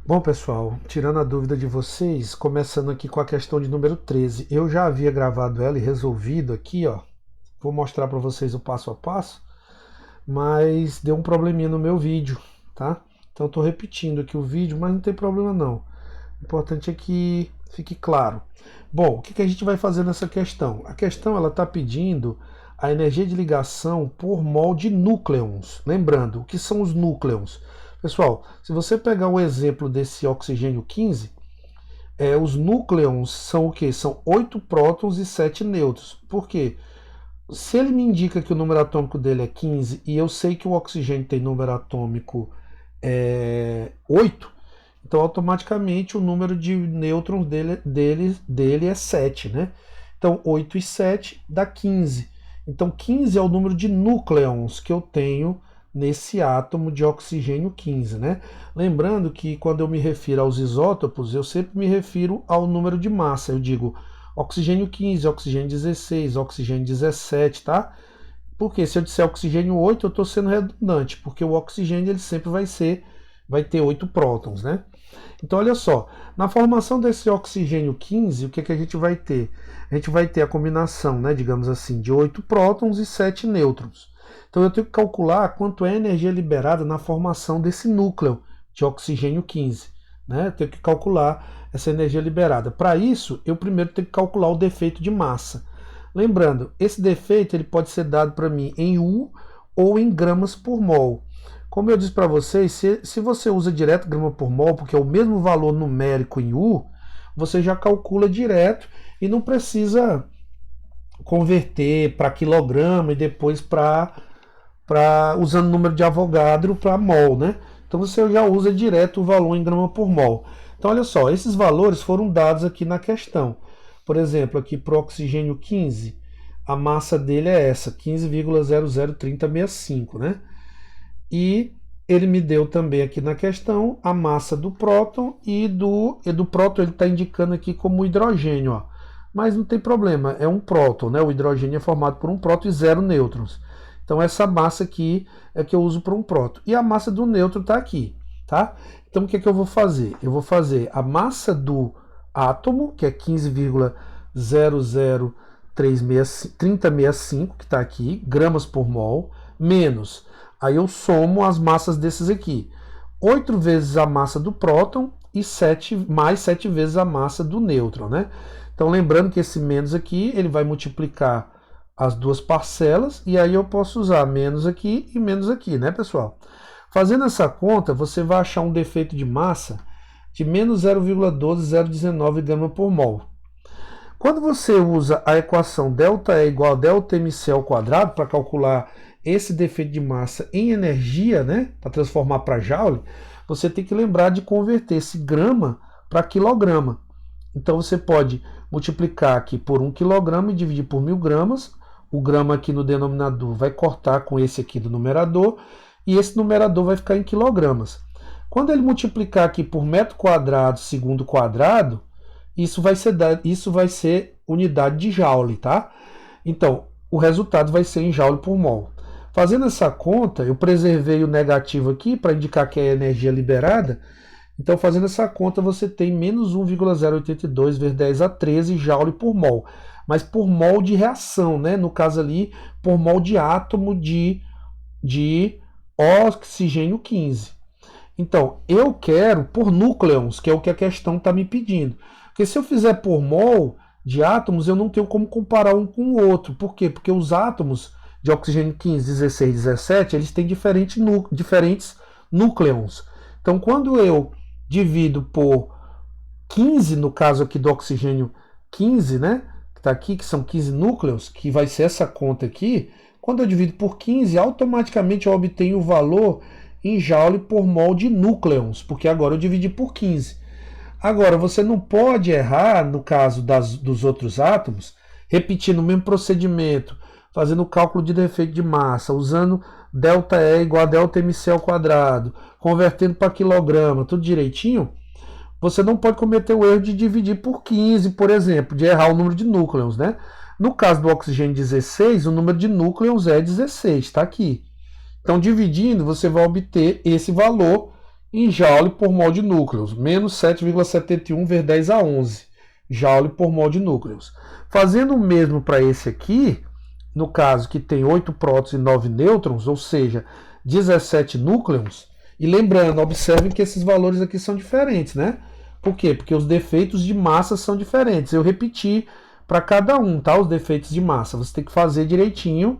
Bom, pessoal, tirando a dúvida de vocês, começando aqui com a questão de número 13, eu já havia gravado ela e resolvido aqui, ó. Vou mostrar para vocês o passo a passo, mas deu um probleminha no meu vídeo, tá? Então estou repetindo aqui o vídeo, mas não tem problema não. O importante é que fique claro. Bom, o que a gente vai fazer nessa questão? A questão ela está pedindo a energia de ligação por mol de núcleons. Lembrando, o que são os núcleons? Pessoal, se você pegar o exemplo desse oxigênio 15, os núcleons são o quê? São 8 prótons e 7 nêutrons. Por quê? Se ele me indica que o número atômico dele é 15 e eu sei que o oxigênio tem número atômico 8, então automaticamente o número de nêutrons dele é 7, né? Então 8 e 7 dá 15. Então 15 é o número de núcleons que eu tenho nesse átomo de oxigênio 15, né? Lembrando que quando eu me refiro aos isótopos, eu sempre me refiro ao número de massa. Eu digo oxigênio 15, oxigênio 16, oxigênio 17, tá? Porque se eu disser oxigênio 8, eu estou sendo redundante, porque o oxigênio ele sempre vai ter 8 prótons, né? Então olha só, na formação desse oxigênio 15, o que a gente vai ter? A gente vai ter a combinação, né, digamos assim, de 8 prótons e 7 nêutrons. Então eu tenho que calcular quanto é a energia liberada na formação desse núcleo de oxigênio 15. Né? Eu tenho que calcular essa energia liberada. Para isso, eu primeiro tenho que calcular o defeito de massa. Lembrando, esse defeito ele pode ser dado para mim em U ou em gramas por mol. Como eu disse para vocês, se você usa direto grama por mol, porque é o mesmo valor numérico em U, você já calcula direto e não precisa converter para quilograma e depois usando o número de Avogadro para mol, né? Então você já usa direto o valor em grama por mol. Então olha só, esses valores foram dados aqui na questão. Por exemplo, aqui para o oxigênio 15, a massa dele é essa, 15,003065, né? E ele me deu também aqui na questão a massa do próton e do próton ele está indicando aqui como hidrogênio, ó. Mas não tem problema, é um próton, né? O hidrogênio é formado por um próton e 0 nêutrons. Então essa massa aqui é que eu uso para um próton. E a massa do nêutron está aqui, tá? Então o que eu vou fazer? Eu vou fazer a massa do átomo, que é 15,003065, que está aqui, gramas por mol, menos. Aí eu somo as massas desses aqui. 8 vezes a massa do próton e mais 7 vezes a massa do nêutron, né? Então lembrando que esse menos aqui, ele vai multiplicar as duas parcelas, e aí eu posso usar menos aqui e menos aqui, né, pessoal? Fazendo essa conta, você vai achar um defeito de massa de menos 0,12019 grama por mol. Quando você usa a equação ΔE igual a ΔMc ao quadrado para calcular esse defeito de massa em energia, né, para transformar para joule, você tem que lembrar de converter esse grama para quilograma. Então você pode multiplicar aqui por 1 kg e dividir por 1000 gramas. O grama aqui no denominador vai cortar com esse aqui do numerador, e esse numerador vai ficar em quilogramas. Quando ele multiplicar aqui por metro quadrado, segundo quadrado, isso vai ser unidade de joule, tá? Então, o resultado vai ser em joule por mol. Fazendo essa conta, eu preservei o negativo aqui para indicar que é a energia liberada. Então, fazendo essa conta, você tem menos 1,082 vezes 10 a 13 joule por mol. Mas por mol de reação, né? No caso ali, por mol de átomo de oxigênio 15. Então, eu quero por núcleons, que é o que a questão está me pedindo. Porque se eu fizer por mol de átomos, eu não tenho como comparar um com o outro. Por quê? Porque os átomos de oxigênio 15, 16, 17, eles têm diferentes núcleons. Então, quando eu divido por 15, no caso aqui do oxigênio 15, né? Que está aqui, que são 15 núcleos, que vai ser essa conta aqui. Quando eu divido por 15, automaticamente eu obtenho o valor em joule por mol de núcleons, porque agora eu dividi por 15. Agora, você não pode errar, no caso dos outros átomos, repetindo o mesmo procedimento, fazendo o cálculo de defeito de massa, usando ΔE igual a ΔMc ao quadrado, convertendo para quilograma, tudo direitinho. Você não pode cometer o erro de dividir por 15, por exemplo, de errar o número de núcleons, né? No caso do oxigênio 16, o número de núcleons é 16, está aqui. Então, dividindo, você vai obter esse valor em joule por mol de núcleos, menos 7,71 vezes 10 a 11 joule por mol de núcleos. Fazendo o mesmo para esse aqui, no caso que tem 8 prótons e 9 nêutrons, ou seja, 17 núcleos, e lembrando, observem que esses valores aqui são diferentes, né? Por quê? Porque os defeitos de massa são diferentes. Eu repeti para cada um, tá? Os defeitos de massa. Você tem que fazer direitinho,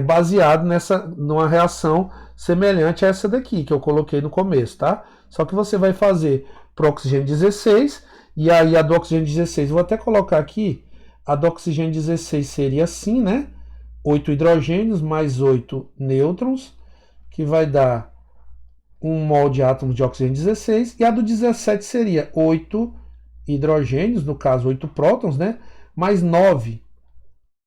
baseado numa reação semelhante a essa daqui, que eu coloquei no começo, tá? Só que você vai fazer para o oxigênio 16, e aí a do oxigênio 16, vou até colocar aqui, a do oxigênio 16 seria assim, né? 8 hidrogênios mais 8 nêutrons, que vai dar 1 mol de átomos de oxigênio 16, e a do 17 seria 8 hidrogênios, no caso 8 prótons, né? Mais 9,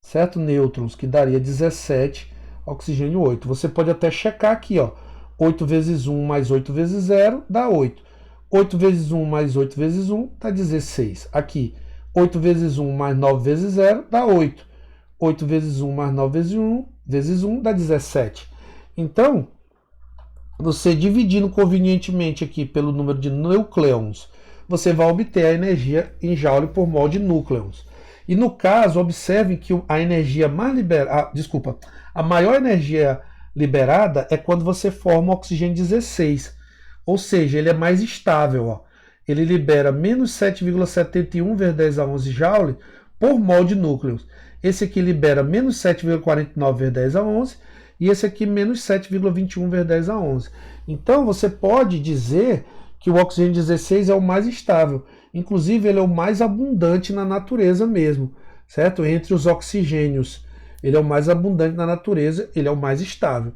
certo? Nêutrons, que daria 17, oxigênio 8. Você pode até checar aqui, ó. 8 vezes 1 mais 8 vezes 0 dá 8. 8 vezes 1 mais 8 vezes 1 dá 16. Aqui, 8 vezes 1 mais 9 vezes 0 dá 8. 8 vezes 1 mais 9 vezes 1 dá 17. Então, você dividindo convenientemente aqui pelo número de núcleons, você vai obter a energia em joule por mol de núcleons. E no caso, observem que a energia mais liberada, a maior energia liberada é quando você forma oxigênio 16. Ou seja, ele é mais estável. Ó. Ele libera menos 7,71 vezes 10 a 11 joule por mol de núcleos. Esse aqui libera menos 7,49 vezes 10 a 11 e esse aqui menos 7,21 vezes 10 a 11. Então você pode dizer que o oxigênio 16 é o mais estável. Inclusive ele é o mais abundante na natureza mesmo, certo? Entre os oxigênios, ele é o mais abundante na natureza, ele é o mais estável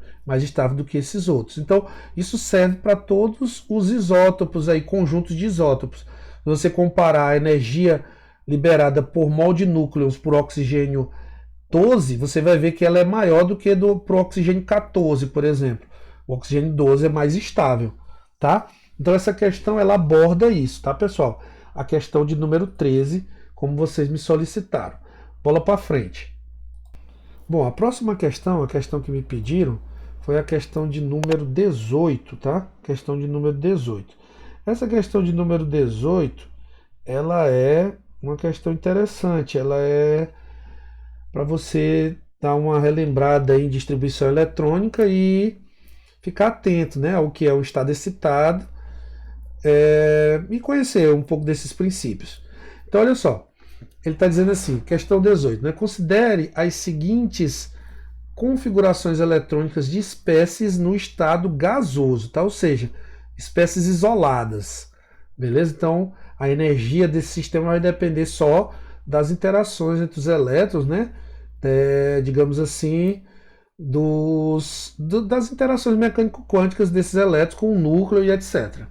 do que esses outros. Então isso serve para todos os isótopos, aí, conjuntos de isótopos. Se você comparar a energia liberada por mol de núcleos por oxigênio 12, você vai ver que ela é maior do que para o oxigênio 14, por exemplo. O oxigênio 12 é mais estável, tá? Então essa questão ela aborda isso, tá, pessoal? A questão de número 13, como vocês me solicitaram. Bola para frente. Bom, a próxima questão, a questão que me pediram, foi a questão de número 18, tá? Questão de número 18. Essa questão de número 18, ela é uma questão interessante, ela é para você dar uma relembrada em distribuição eletrônica e ficar atento, né, ao que é o estado excitado e conhecer um pouco desses princípios. Então, olha só, ele está dizendo assim, questão 18, né, considere as seguintes configurações eletrônicas de espécies no estado gasoso, tá? Ou seja, espécies isoladas, beleza? Então, a energia desse sistema vai depender só das interações entre os elétrons, né? Digamos assim, das interações mecânico-quânticas desses elétrons com o núcleo e etc.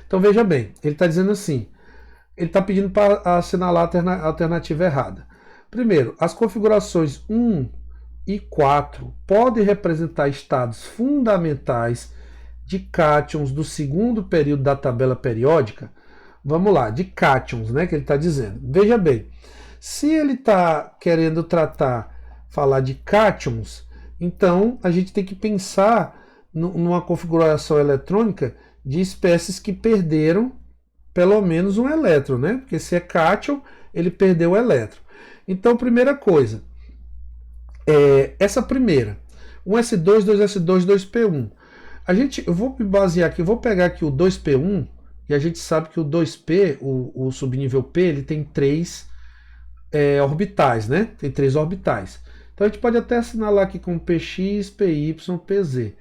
Então veja bem, ele está dizendo assim, ele está pedindo para assinalar a alternativa errada. Primeiro, as configurações 1 e 4 podem representar estados fundamentais de cátions do segundo período da tabela periódica. Vamos lá, de cátions, né, que ele está dizendo. Veja bem, se ele está querendo falar de cátions, então a gente tem que pensar numa configuração eletrônica de espécies que perderam pelo menos um elétron, né? Porque se é cátion, ele perdeu o elétron. Então, primeira coisa, essa primeira, 1s2, 2s2, 2p1. Eu vou me basear aqui, eu vou pegar aqui o 2p1, e a gente sabe que o 2p, o subnível P, ele tem 3 orbitais, né? Tem 3 orbitais. Então a gente pode até assinalar aqui com px, py, pz.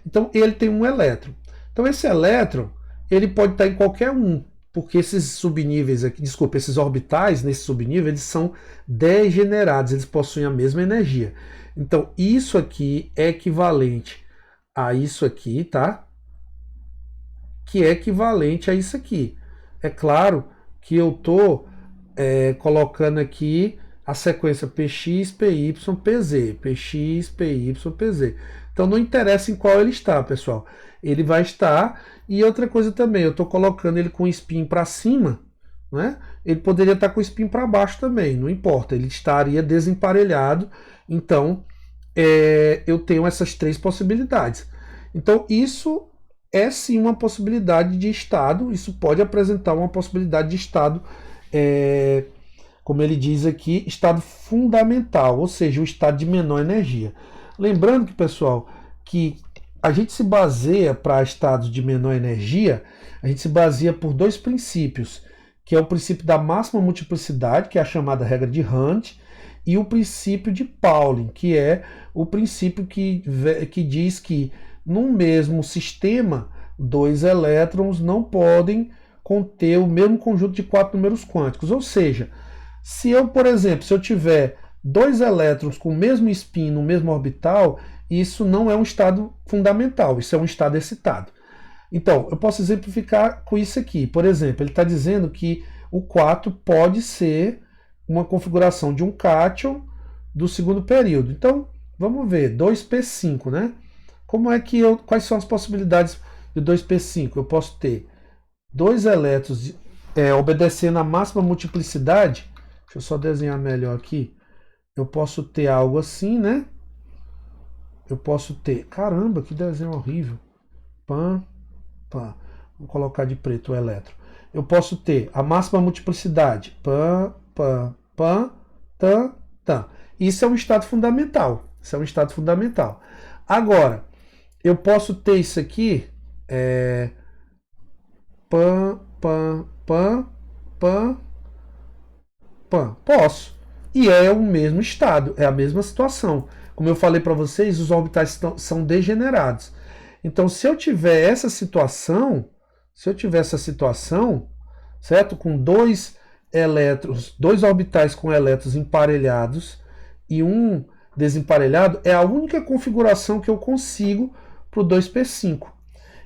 Então ele tem um elétron. Então esse elétron, ele pode estar em qualquer um, porque esses subníveis aqui, desculpa, esses orbitais nesse subnível, eles são degenerados, eles possuem a mesma energia. Então isso aqui é equivalente a isso aqui, tá? Que é equivalente a isso aqui. É claro que eu estou colocando aqui a sequência px, py, pz, px, py, pz. Então não interessa em qual ele está, pessoal. Ele vai estar, e outra coisa também, eu estou colocando ele com o spin para cima, né? Ele poderia estar com o spin para baixo também, não importa, ele estaria desemparelhado. Então eu tenho essas 3 possibilidades. Então isso é sim uma possibilidade de estado, isso pode apresentar uma possibilidade de estado, como ele diz aqui, estado fundamental, ou seja, o estado de menor energia. Lembrando que, pessoal, que a gente se baseia para estados de menor energia, a gente se baseia por dois princípios, que é o princípio da máxima multiplicidade, que é a chamada regra de Hunt, e o princípio de Pauling, que é o princípio que diz que num mesmo sistema, dois elétrons não podem conter o mesmo conjunto de quatro números quânticos. Ou seja, se eu, por exemplo, se eu tiver dois elétrons com o mesmo spin no mesmo orbital, isso não é um estado fundamental, isso é um estado excitado. Então, eu posso exemplificar com isso aqui. Por exemplo, ele está dizendo que o 4 pode ser uma configuração de um cátion do segundo período. Então, vamos ver, 2p5, né? Quais são as possibilidades de 2p5? Eu posso ter dois elétrons obedecendo a máxima multiplicidade. Deixa eu só desenhar melhor aqui. Eu posso ter algo assim, né? Eu posso ter... Caramba, que desenho horrível. Pã, pã. Vou colocar de preto o elétron. Eu posso ter a máxima multiplicidade. Pã, pã, pã, tan, tan. Isso é um estado fundamental. Isso é um estado fundamental. Agora, eu posso ter isso aqui... Pã, pã, pã, pã, pã. Posso. E é o mesmo estado, é a mesma situação. Como eu falei para vocês, os orbitais são degenerados. Então, se eu tiver essa situação, certo? Com dois elétrons, dois orbitais com elétrons emparelhados e um desemparelhado, é a única configuração que eu consigo para o 2p5.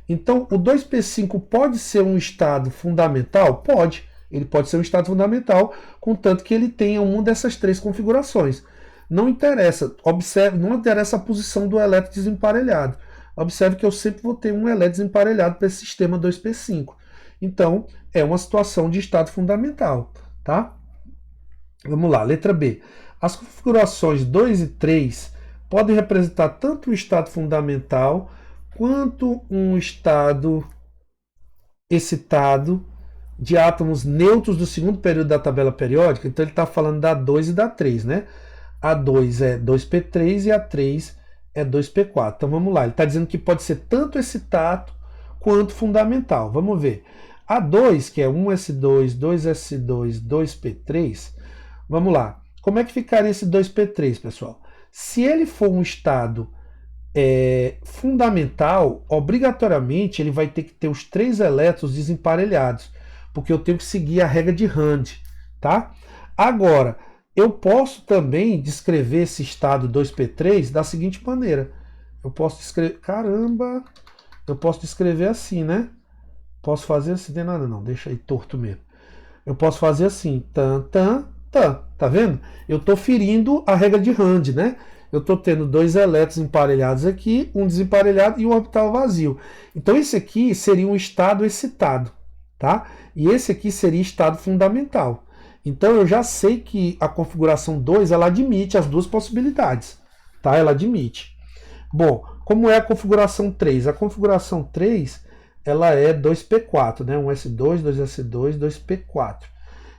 Então, o 2p5 pode ser um estado fundamental? Pode. Ele pode ser um estado fundamental, contanto que ele tenha uma dessas três configurações. Não interessa, observe, não interessa a posição do elétron desemparelhado. Observe que eu sempre vou ter um elétron desemparelhado para esse sistema 2p5. Então, é uma situação de estado fundamental, tá? Vamos lá, letra B. As configurações 2 e 3 podem representar tanto o estado fundamental quanto um estado excitado de átomos neutros do segundo período da tabela periódica. Então ele está falando da 2 e da 3, né? A 2 é 2p3 e a 3 é 2p4. Então vamos lá, ele está dizendo que pode ser tanto excitado quanto fundamental. Vamos ver. A 2, que é 1s2, 2s2, 2p3, vamos lá. Como é que ficaria esse 2p3, pessoal? Se ele for um estado fundamental, obrigatoriamente ele vai ter que ter os três elétrons desemparelhados, porque eu tenho que seguir a regra de Hunt, tá? Agora, eu posso também descrever esse estado 2p3 da seguinte maneira. Eu posso descrever... Caramba! Eu posso descrever assim, né? Posso fazer assim, não tem nada não, deixa aí torto mesmo. Eu posso fazer assim, tan, tan, tan, tá vendo? Eu estou ferindo a regra de Hunt, né? Eu estou tendo dois elétrons emparelhados aqui, um desemparelhado e um orbital vazio. Então esse aqui seria um estado excitado, tá? E esse aqui seria estado fundamental. Então eu já sei que a configuração 2 ela admite as duas possibilidades, tá? Ela admite. Bom, como é a configuração 3? A configuração 3 ela é 2p4, né? 1s2, 2s2, 2p4.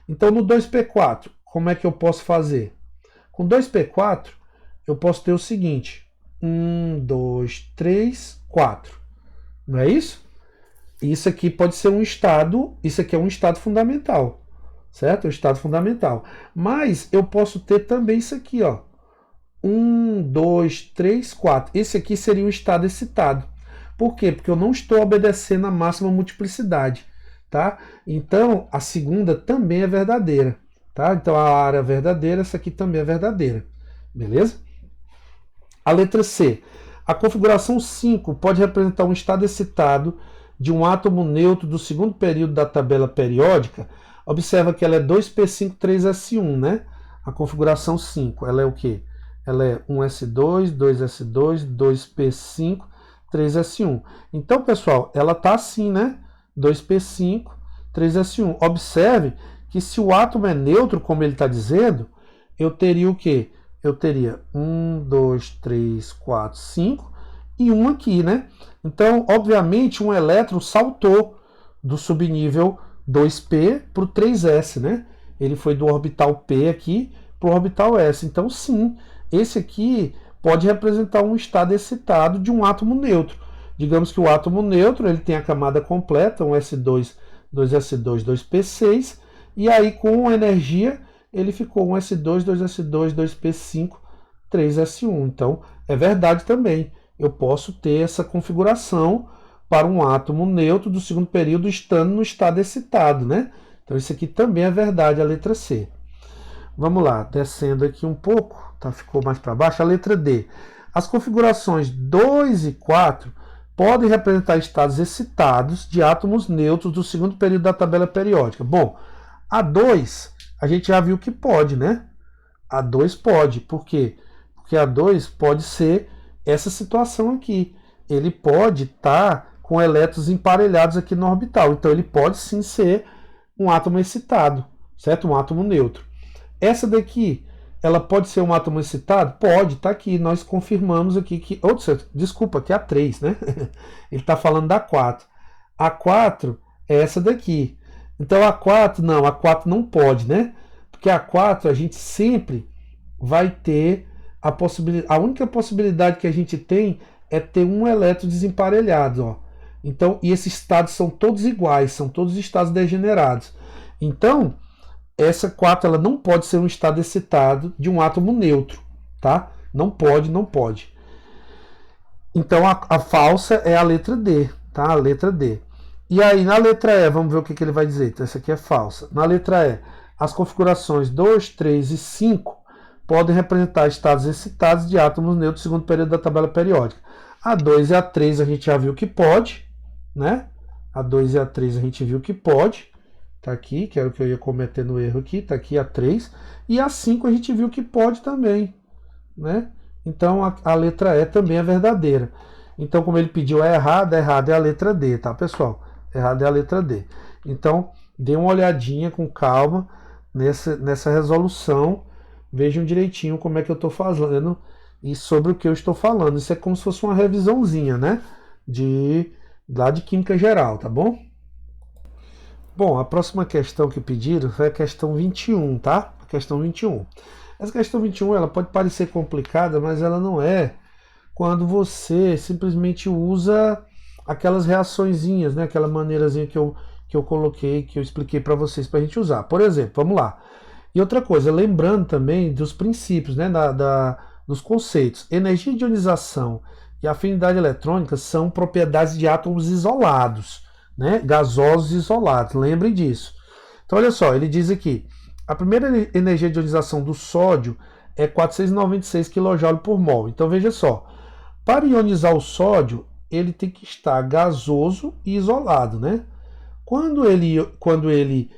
Então no 2p4, como é que eu posso fazer? Com 2p4 eu posso ter o seguinte: 1, 2, 3, 4. Não é isso? Isso aqui pode ser um estado, isso aqui é um estado fundamental, certo? É um estado fundamental. Mas eu posso ter também isso aqui, ó. 1, 2, 3, 4. Esse aqui seria um estado excitado. Por quê? Porque eu não estou obedecendo a máxima multiplicidade, tá? Então, a segunda também é verdadeira, tá? Então, a área é verdadeira, essa aqui também é verdadeira. Beleza? A letra C. A configuração 5 pode representar um estado excitado de um átomo neutro do segundo período da tabela periódica. Observa que ela é 2p5, 3s1, né? A configuração 5, ela é o quê? Ela é 1s2, 2s2, 2p5, 3s1. Então, pessoal, ela tá assim, né? 2p5, 3s1. Observe que se o átomo é neutro, como ele está dizendo, eu teria o quê? Eu teria 1, 2, 3, 4, 5. e um aqui, né? Então, obviamente, um elétron saltou do subnível 2p para o 3s, né? Ele foi do orbital P aqui para o orbital S. Então, sim, esse aqui pode representar um estado excitado de um átomo neutro. Digamos que o átomo neutro ele tem a camada completa, um S2, 2s2, 2p6, e aí com energia ele ficou um S2, 2s2, 2p5, 3s1. Então, é verdade também. Eu posso ter essa configuração para um átomo neutro do segundo período estando no estado excitado, né? Então isso aqui também é verdade, a letra C. Vamos lá, descendo aqui um pouco, tá? Ficou mais para baixo. A letra D. As configurações 2 e 4 podem representar estados excitados de átomos neutros do segundo período da tabela periódica. Bom, a 2 a gente já viu que pode, né? A 2 pode. Por quê? Porque a 2 pode ser essa situação aqui. Ele pode estar com elétrons emparelhados aqui no orbital. Então ele pode sim ser um átomo excitado, certo? Um átomo neutro. Essa daqui, ela pode ser um átomo excitado? Pode, tá aqui. Nós confirmamos aqui que... Desculpa, que é a 3, né? Ele está falando da 4. A 4 é essa daqui. Então a 4 não pode, né? Porque a 4 a gente sempre vai ter a possibilidade... A única possibilidade que a gente tem é ter um elétron desemparelhado, ó. Então, e esses estados são todos iguais, são todos estados degenerados. Então, essa 4 ela não pode ser um estado excitado de um átomo neutro, tá? Não pode, não pode. Então, a falsa é a letra D, tá? A letra D. E aí, na letra E, vamos ver o que ele vai dizer. Então, essa aqui é falsa. Na letra E, as configurações 2, 3 e 5 podem representar estados excitados de átomos neutros no segundo período da tabela periódica. A 2 e a 3 a gente já viu que pode, né? A 2 e a 3 a gente viu que pode. Tá aqui, que era o que eu ia cometer no erro aqui. Tá aqui a 3. E a 5 a gente viu que pode também, né? Então a letra E também é verdadeira. Então, como ele pediu é errada é a letra D, tá, pessoal? Errada é a letra D. Então, dê uma olhadinha com calma nessa resolução. Vejam direitinho como é que eu estou fazendo e sobre o que eu estou falando. Isso é como se fosse uma revisãozinha, né? Lá de Química Geral, tá bom? Bom, a próxima questão que pediram foi a questão 21, tá? A questão 21. Essa questão 21 ela pode parecer complicada, mas ela não é quando você simplesmente usa aquelas reaçõezinhas, né? Aquela maneirazinha que eu coloquei, que eu expliquei para vocês para a gente usar. Por exemplo, vamos lá. E outra coisa, lembrando também dos princípios, né? Dos conceitos. Energia de ionização e afinidade eletrônica são propriedades de átomos isolados, né? Gasosos isolados. Lembrem disso. Então, olha só, ele diz aqui: a primeira energia de ionização do sódio é 496 kJ por mol. Então, veja só, para ionizar o sódio, ele tem que estar gasoso e isolado, né? Quando ele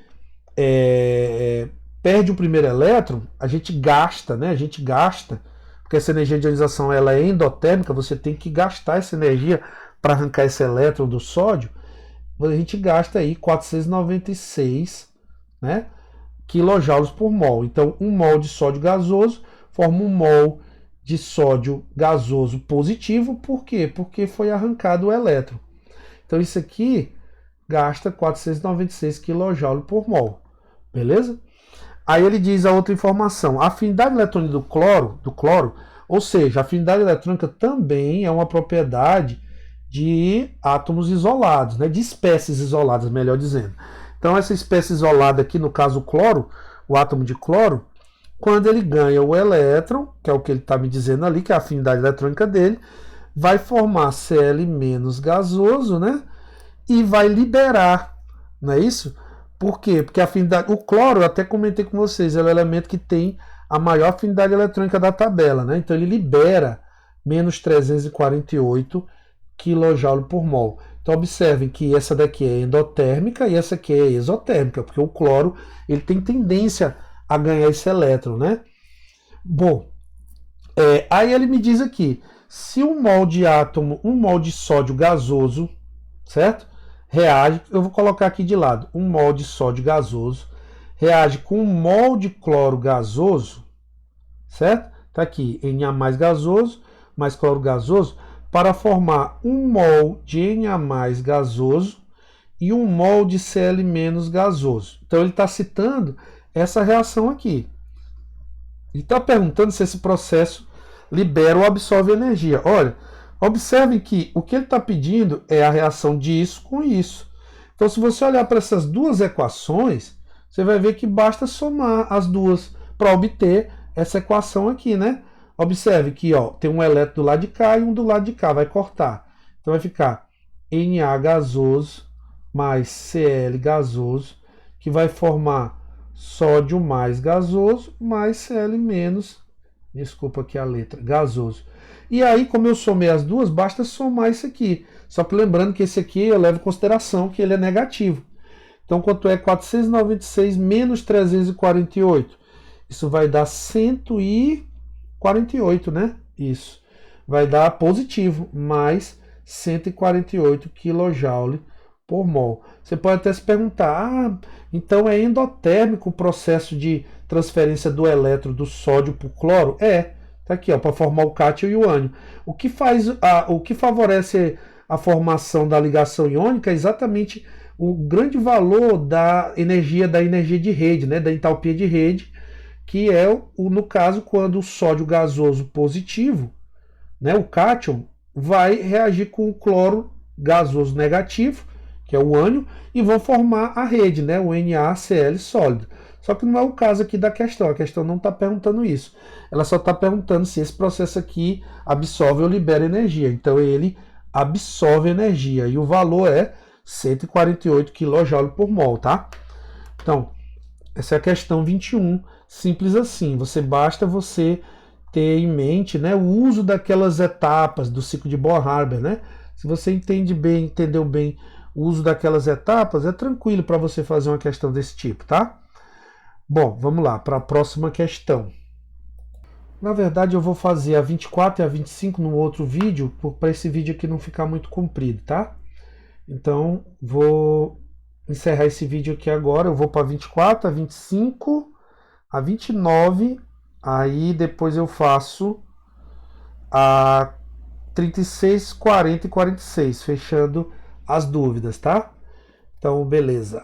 perde o primeiro elétron, a gente gasta, né? A gente gasta, porque essa energia de ionização ela é endotérmica, você tem que gastar essa energia para arrancar esse elétron do sódio. A gente gasta aí 496, né, quilojoules por mol. Então, 1 mol de sódio gasoso forma 1 mol de sódio gasoso positivo. Por quê? Porque foi arrancado o elétron. Então, isso aqui gasta 496 kJ por mol. Beleza? Aí ele diz a outra informação. A afinidade eletrônica do cloro, ou seja, a afinidade eletrônica também é uma propriedade de átomos isolados, né? De espécies isoladas, melhor dizendo. Então, essa espécie isolada aqui, no caso o cloro, o átomo de cloro, quando ele ganha o elétron, que é o que ele está me dizendo ali, que é a afinidade eletrônica dele, vai formar Cl- gasoso, né? E vai liberar, não é isso? Por quê? Porque a afinidade, o cloro, eu até comentei com vocês, é o elemento que tem a maior afinidade eletrônica da tabela, né? Então ele libera menos 348 kJ por mol. Então observem que essa daqui é endotérmica e essa aqui é exotérmica, porque o cloro ele tem tendência a ganhar esse elétron, né? Bom, aí ele me diz aqui, se um mol de sódio gasoso, certo? Reage, eu vou colocar aqui de lado, 1 mol de sódio gasoso reage com 1 mol de cloro gasoso, certo? Tá aqui, Na mais gasoso, mais cloro gasoso, para formar 1 mol de Na+ gasoso e 1 mol de Cl- gasoso. Então ele está citando essa reação aqui. Ele está perguntando se esse processo libera ou absorve energia. Olha, observem que o que ele está pedindo é a reação disso com isso. Então, se você olhar para essas duas equações, você vai ver que basta somar as duas para obter essa equação aqui, né? Observe que ó, tem um elétron do lado de cá e um do lado de cá, vai cortar. Então vai ficar Na gasoso mais Cl gasoso, que vai formar sódio mais gasoso mais Cl-, desculpa aqui a letra, gasoso. E aí, como eu somei as duas, basta somar isso aqui. Só que lembrando que esse aqui eu levo em consideração que ele é negativo. Então, quanto é 496 menos 348? Isso vai dar 148, né? Isso. Vai dar positivo, mais 148 kJ por mol. Você pode até se perguntar, então é endotérmico o processo de transferência do elétron do sódio para o cloro? É, tá aqui, ó, para formar o cátion e o ânion. O que favorece a formação da ligação iônica é exatamente o grande valor da energia de rede, né, da entalpia de rede, que é no caso quando o sódio gasoso positivo, né, o cátion, vai reagir com o cloro gasoso negativo, que é o ânion, e vão formar a rede, né, o NaCl sólido. Só que não é o caso aqui da questão, a questão não está perguntando isso. Ela só está perguntando se esse processo aqui absorve ou libera energia. Então ele absorve energia e o valor é 148 kJ por mol, tá? Então, essa é a questão 21, simples assim. Basta você ter em mente, né, o uso daquelas etapas do ciclo de Bohr-Haber, né? Se você entendeu bem o uso daquelas etapas, é tranquilo para você fazer uma questão desse tipo, tá? Bom, vamos lá para a próxima questão. Na verdade, eu vou fazer a 24 e a 25 no outro vídeo, para esse vídeo aqui não ficar muito comprido, tá? Então, vou encerrar esse vídeo aqui agora. Eu vou para a 24, a 25, a 29, aí depois eu faço a 36, 40 e 46, fechando as dúvidas, tá? Então, beleza.